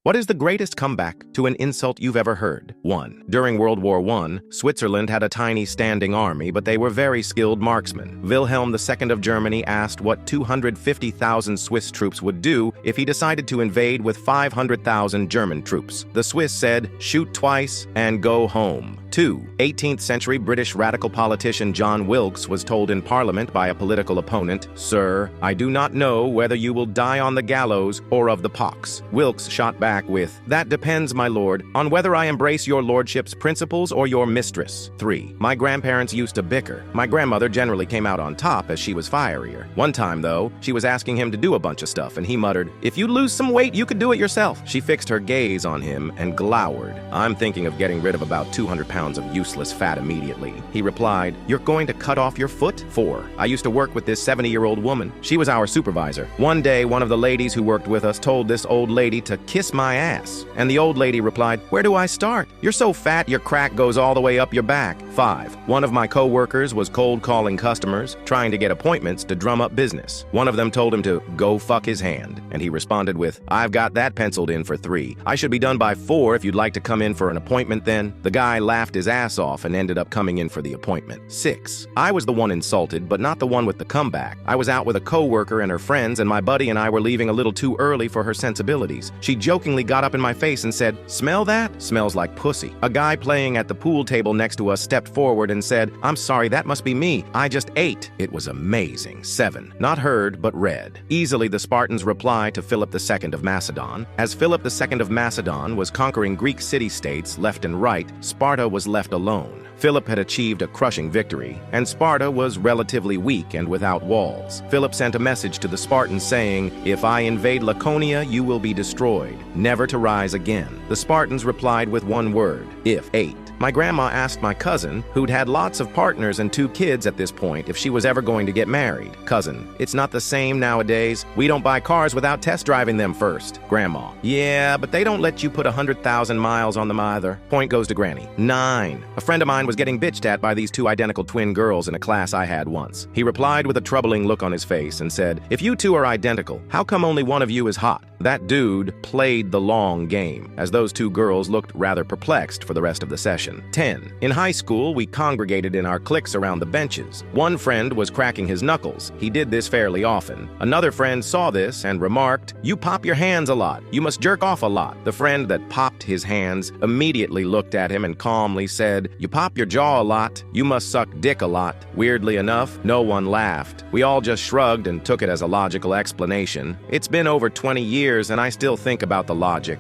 What is the greatest comeback to an insult you've ever heard? 1. During World War I, Switzerland had a tiny standing army, but they were very skilled marksmen. Wilhelm II of Germany asked what 250,000 Swiss troops would do if he decided to invade with 500,000 German troops. The Swiss said, "Shoot twice and go home." 2. 18th century British radical politician John Wilkes was told in Parliament by a political opponent, "Sir, I do not know whether you will die on the gallows or of the pox." Wilkes shot back with, "That depends, my lord, on whether I embrace your lordship's principles or your mistress." 3. My grandparents used to bicker. My grandmother generally came out on top as she was fierier. One time, though, she was asking him to do a bunch of stuff, and he muttered, "If you lose some weight, you could do it yourself." She fixed her gaze on him and glowered. "I'm thinking of getting rid of about 200 pounds of useless fat immediately." He replied, "You're going to cut off your foot?" 4. I used to work with this 70-year-old woman. She was our supervisor. One day, one of the ladies who worked with us told this old lady to kiss my ass. And the old lady replied, "Where do I start? You're so fat your crack goes all the way up your back." 5. One of my co-workers was cold calling customers, trying to get appointments to drum up business. One of them told him to go fuck his hand, and he responded with, "I've got that penciled in for 3. I should be done by 4 if you'd like to come in for an appointment then." The guy laughed his ass off and ended up coming in for the appointment. 6. I was the one insulted, but not the one with the comeback. I was out with a co-worker and her friends, and my buddy and I were leaving a little too early for her sensibilities. She jokingly got up in my face and said, "Smell that? Smells like pussy." A guy playing at the pool table next to us stepped forward and said, "I'm sorry, that must be me. I just ate." It was amazing. 7. Not heard, but read. Easily the Spartans' reply to Philip II of Macedon. As Philip II of Macedon was conquering Greek city-states left and right, Sparta was left alone. Philip had achieved a crushing victory, and Sparta was relatively weak and without walls. Philip sent a message to the Spartans saying, "If I invade Laconia, you will be destroyed, never to rise again." The Spartans replied with one word, "If." 8. My grandma asked my cousin, who'd had lots of partners and 2 kids at this point, if she was ever going to get married. Cousin, "It's not the same nowadays. We don't buy cars without test driving them first." Grandma, "Yeah, but they don't let you put 100,000 miles on them either." Point goes to Granny. 9. A friend of mine was getting bitched at by these 2 identical twin girls in a class I had once. He replied with a troubling look on his face and said, "If you 2 are identical, how come only one of you is hot?" That dude played the long game, as those 2 girls looked rather perplexed for the rest of the session. 10. In high school, we congregated in our cliques around the benches. One friend was cracking his knuckles. He did this fairly often. Another friend saw this and remarked, "You pop your hands a lot. You must jerk off a lot." The friend that popped his hands immediately looked at him and calmly said, "You pop your jaw a lot. You must suck dick a lot." Weirdly enough, no one laughed. We all just shrugged and took it as a logical explanation. It's been over 20 years and I still think about the logic.